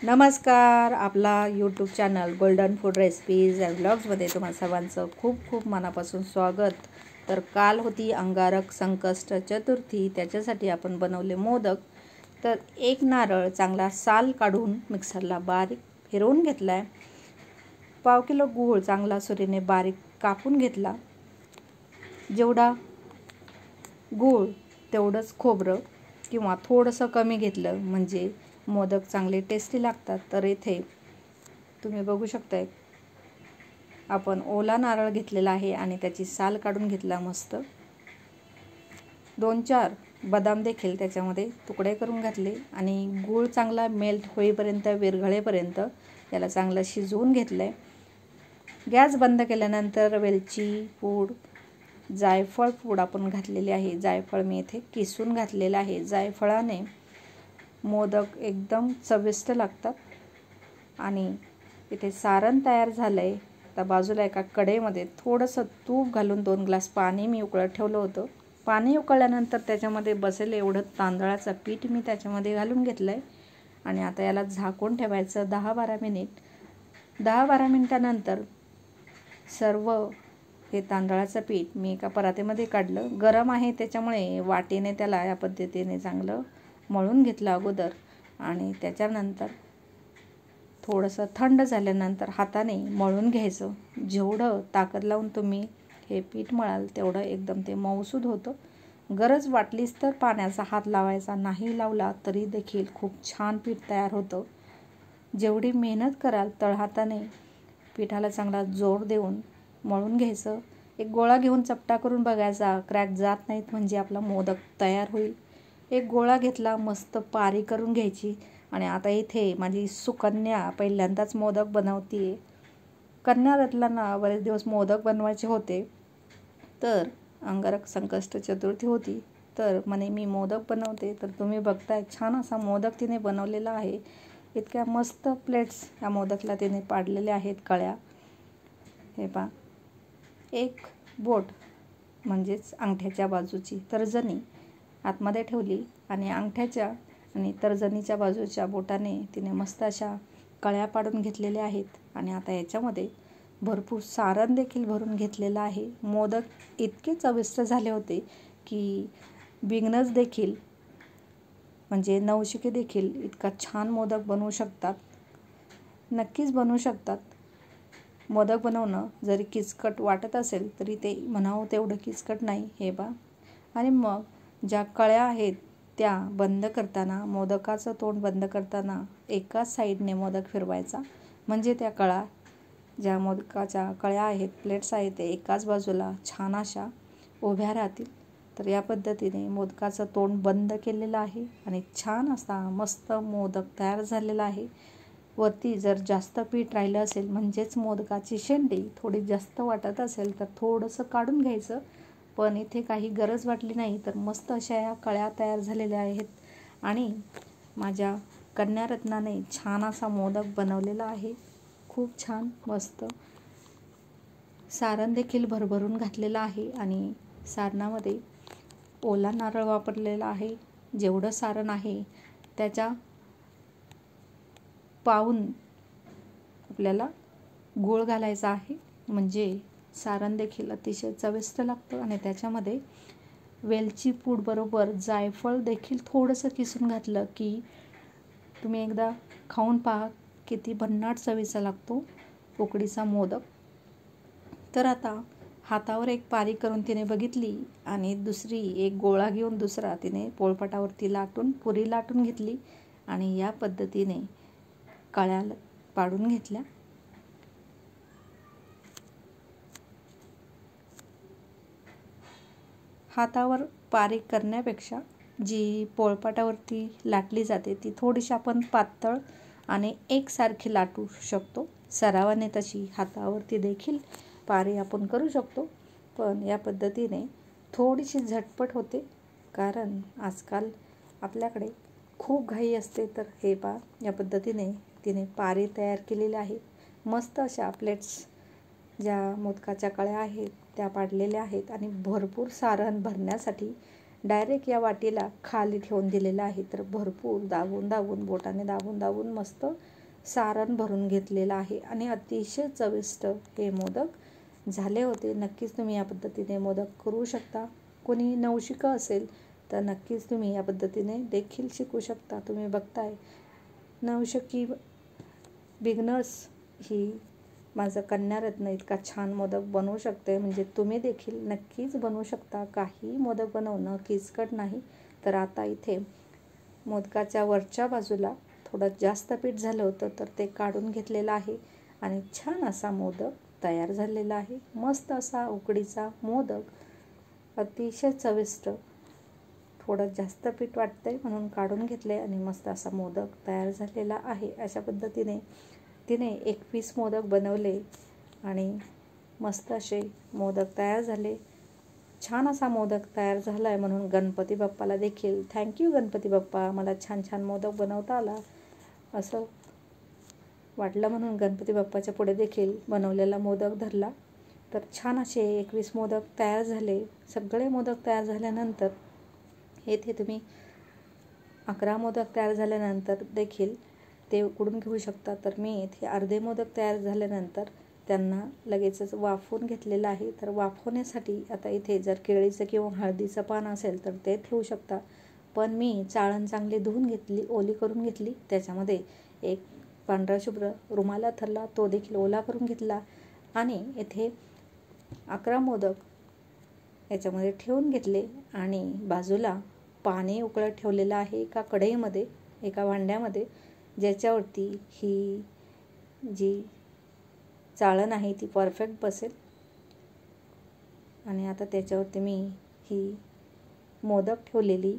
नमस्कार. आपला YouTube channel golden food recipes and ब्लॉग्समध्ये तुम्हा सर्वांचं खूप खूप मनापासून स्वागत. तर काल होती अंगारक संकष्ट चतुर्थी, त्याच्यासाठी आपण बनवले मोदक. तर एक नारळ चांगला साल काढून मिक्सरला बारीक फिरवून घेतला आहे. पाव किलो गूळ चांगला सुरीने बारीक कापून घेतला. जेवढा गूळ तेवढंच खोबरं किंवा थोडंसं कमी घेतलं म्हणजे मोदक चांगले टेस्टी लागतात. तर इथे तुम्ही बघू शकताय आपण ओला नारळ घेतलेला आहे आणि त्याची साल काढून घेतला. मस्त 2-4 बदाम देखील त्याच्यामध्ये तुकडे करून घातले आणि गूळ चांगला मेल्ट होईपर्यंत विरघळेपर्यंत याला चांगलं शिजवून घेतलं. गॅस बंद केल्यानंतर वेलची पूड, जायफळ पूड आपण घातलेली आहे. जायफळ मी इथे किसून घातलेलं आहे. जायफळाने मोदक एकदम चविष्ट लागतात. आणि इथे सारण तयार झालं आहे. आता बाजूला एका कढईमध्ये थोडंसं तूप घालून 2 ग्लास पाणी मी उकळत ठेवलं होतं. पाणी उकळल्यानंतर त्याच्यामध्ये बसेल एवढं तांदळाचं पीठ मी त्याच्यामध्ये घालून घेतलं आहे आणि आता याला झाकून ठेवायचं 10-12 मिनिट. 10-12 मिनिटानंतर सर्व हे तांदळाचं पीठ मी एका परातीमध्ये काढलं. गरम आहे त्याच्यामुळे वाटीने त्याला या पद्धतीने चांगलं मळून घेतलं अगोदर आणि त्याच्यानंतर थोडंसं थंड झाल्यानंतर हाताने मळून घ्यायचं. जेवढं ताकद लावून तुम्ही हे पीठ मळाल तेवढं एकदम ते मऊसूद होतं. गरज वाटलीच तर पाण्याचा हात लावायचा, नाही लावला तरी देखील खूप छान पीठ तयार होतं. जेवढी मेहनत कराल तळहाताने पिठाला चांगला जोर देऊन मळून घ्यायचं. एक गोळा घेऊन चपटा करून बघायचा, क्रॅक जात नाहीत म्हणजे आपला मोदक तयार होईल. एक गोळा घेतला, मस्त पारी करून घ्यायची. आणि आता इथे माझी सुकन्या पहिल्यांदाच मोदक बनवते. कन्या रत्नांना बरेच दिवस मोदक बनवायचे होते, तर अंगारक संकष्ट चतुर्थी होती तर म्हणे मी मोदक बनवते. तर तुम्ही बघताय छान असा मोदक तिने बनवलेला आहे. इतक्या मस्त प्लेट्स या मोदकला तिने पाडलेल्या आहेत कळ्या. हे पहा, एक बोट म्हणजेच अंगठ्याच्या बाजूची तर्जनी आतमध्ये ठेवली आणि अंगठ्याच्या आणि तर्जनीच्या बाजूच्या बोटाने तिने मस्त अशा कळ्या पाडून घेतलेल्या आहेत. आणि आता याच्यामध्ये भरपूर सारण देखील भरून घेतलेलं आहे. मोदक इतके चविष्ट झाले होते की बिगनर्स देखील म्हणजे नवशिके देखील इतका छान मोदक बनवू शकतात. नक्कीच बनवू शकतात. मोदक बनवणं जरी किचकट वाटत असेल तरी ते म्हणावं तेवढं किचकट नाही. हे बा, आणि मग ज्या कळ्या आहेत त्या बंद करताना, मोदकाचं तोंड बंद करताना एकाच साईडने मोदक फिरवायचा म्हणजे त्या कळा, ज्या मोदकाच्या कळ्या आहेत, प्लेट्स आहेत, ते एकाच बाजूला छान अशा उभ्या राहतील. तर या पद्धतीने मोदकाचं तोंड बंद केलेलं आहे आणि छान असा मस्त मोदक तयार झालेला आहे. वरती जर जास्त पीठ राहिलं असेल म्हणजेच मोदकाची शेंडी थोडी जास्त वाटत असेल तर थोडंसं काढून घ्यायचं. पण इथे काही गरज वाटली नाही तर मस्त अशा या कळ्या तयार झालेल्या आहेत. आणि माझ्या कन्यारत्नाने छान असा मोदक बनवलेला आहे. खूप छान मस्त सारण देखील भरभरून घातलेलं आहे आणि सारणामध्ये ओला नारळ वापरलेला आहे. जेवढं सारण आहे त्याच्या पाऊण आपल्याला गूळ घालायचा आहे म्हणजे सारण देखील अतिशय चविष्ट लागतं. आणि त्याच्यामध्ये वेलची पूड बरोबर जायफळ देखील थोडंसं किसून घातलं की तुम्ही एकदा खाऊन पहा किती भन्नाट चवीचा लागतो उकडीचा मोदक. तर आता हातावर एक पारी करून तिने बघितली आणि दुसरी एक गोळा घेऊन दुसरा तिने पोळपाटावरती लाटून पुरी लाटून घेतली आणि या पद्धतीने कळ्या पाडून घेतल्या. हातावर पारी करण्यापेक्षा जी पोळपाटावरती लाटली जाते ती थोडीशी आपण पातळ आणि एकसारखी लाटू शकतो. सरावाने तशी हातावरती देखील पारी आपण करू शकतो. पण या पद्धतीने थोडीशी झटपट होते कारण आजकाल आपल्याकडे खूप घाई असते. तर हे पहा, या पद्धतीने तिने पारी तयार केलेली आहे. मस्त अशा प्लेट्स ज्या मोदकाच्या कळ्या आहेत त्या पाडलेल्या आहेत आणि भरपूर सारण भरण्यासाठी डायरेक्ट या वाटीला खाली ठेवून दिलेला आहे. तर भरपूर दाबून बोटाने दाबून मस्त सारण भरून घेतलेलं आहे आणि अतिशय चविष्ट हे मोदक झाले होते. नक्कीच तुम्ही या पद्धतीने मोदक करू शकता. कोणी नवशिकं असेल तर नक्कीच तुम्ही या पद्धतीने देखील शिकू शकता. तुम्ही बघताय नवशिकी बिगनर्स ही माझं कन्यारत्न इतका छान मोदक बनवू शकते. म्हणजे तुम्ही देखील नक्कीच बनवू शकता. काही मोदक बनवणं किचकट नाही. तर आता इथे मोदकाच्या वरच्या बाजूला थोडं जास्त पीठ झालं होतं तर ते काढून घेतलेलं आहे आणि छान असा मोदक तयार झालेला आहे. मस्त असा उकडीचा मोदक, अतिशय चविष्ट. थोडं जास्त पीठ वाटतंय म्हणून काढून घेतले आणि मस्त असा मोदक तयार झालेला आहे. अशा पद्धतीने तिने 21 मोदक बनवले आणि मस्त असे मोदक तयार झाले. छान असा मोदक तयार झाला आहे म्हणून गणपती बाप्पाला देखील थँक्यू गणपती बाप्पा, मला छान छान मोदक बनवता आला असं वाटलं म्हणून गणपती बाप्पाच्या पुढे देखील बनवलेला मोदक धरला. तर छान असे 21 मोदक तयार झाले. सगळे मोदक तयार झाल्यानंतर येथे तुम्ही 11 मोदक तयार झाल्यानंतर देखील ते उकडून घेऊ शकता. तर मी इथे अर्धे मोदक तयार झाल्यानंतर त्यांना लगेचच वाफवून घेतलेलं आहे. तर वाफवण्यासाठी आता इथे जर केळीचं किंवा हळदीचं पान असेल तर ते ठेवू शकता. पण मी चाळण चांगली धुवून घेतली, ओली करून घेतली. त्याच्यामध्ये एक पांढरा शुभ्र रुमाल थरला, तो देखील ओला करून घेतला आणि इथे 11 मोदक याच्यामध्ये ठेवून घेतले आणि बाजूला पाणी उकळत ठेवलेलं आहे एका कढईमध्ये, एका भांड्यामध्ये, ज्याच्यावरती ही जी चाळण आहे ती परफेक्ट बसेल. आणि आता त्याच्यावरती मी ही मोदक ठेवलेली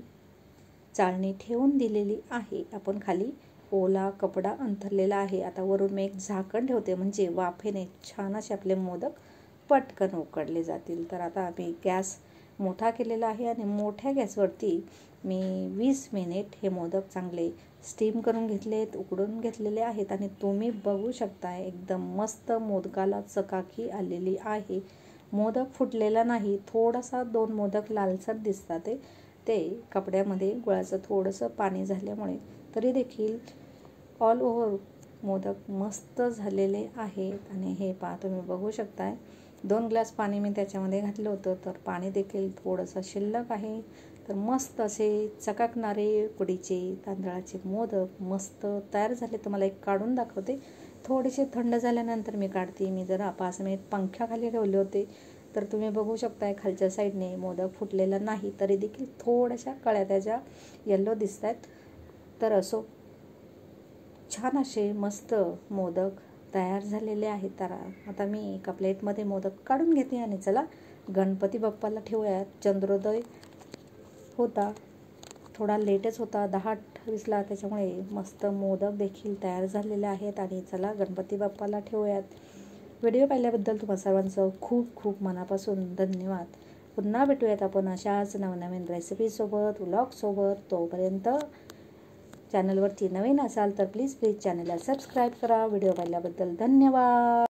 चाळणी ठेवून दिलेली आहे. आपण खाली ओला कपडा अंथरलेला आहे. आता वरून मी एक झाकण ठेवते म्हणजे वाफेने छान असे आपले मोदक पटकन उकडले जातील. तर आता मी गॅस मोठा केलेला आहे आणि मोठ्या गॅसवरती मी 20 मिनिट हे मोदक चांगले स्टीम करून घेतलेत, उकडून घेतलेले आहेत आणि तुम्ही बघू शकता एकदम मस्त मोदकाला चकाकी आलेली आहे. मोदक फुटलेला नाही. थोडासा 2 मोदक लालसर दिसतात ते कपड्यामध्ये गुळाचं थोडंसं पाणी झाल्यामुळे. तरी देखील ऑल ओव्हर मोदक मस्त झालेले आहेत आणि हे पहा तुम्ही बघू शकताय 2 ग्लास पाणी मी त्याच्यामध्ये घातलं होतं. तर पाणी देखील थोडंसं शिल्लक आहे. तर मस्त असे चकाकणारे उकडीचे तांदळाचे मोदक मस्त तयार झाले. तुम्हाला एक काढून दाखवते. थोडेसे थंड झाल्यानंतर मी काढते. मी जरा 5 मिनिट पंख्याखाली ठेवले होते. तर तुम्ही बघू शकताय खालच्या साईडने मोदक फुटलेला नाही, तरी देखील थोड्याशा कळ्या त्याच्या येल्लो दिसत आहेत. तर असो, छान असे मस्त मोदक तयार झालेले आहेत. तर आता मी एका प्लेटमध्ये मोदक काढून घेते आणि चला गणपती बाप्पाला ठेवूयात. चंद्रोदय होता, थोडा लेटच होता 10:28ला, त्याच्यामुळे मस्त मोदक देखील तयार झालेले आहेत आणि चला गणपती बाप्पाला ठेवूयात. व्हिडिओ पाहिल्याबद्दल तुम्हा सर्वांचं खूप खूप मनापासून धन्यवाद. पुन्हा भेटूयात आपण अशाच नवनवीन रेसिपीसोबत, व्लॉगसोबत. तोपर्यंत चॅनलवरती नवीन असाल तर प्लीज चॅनलला सबस्क्राईब करा. व्हिडिओ पाहिल्याबद्दल धन्यवाद.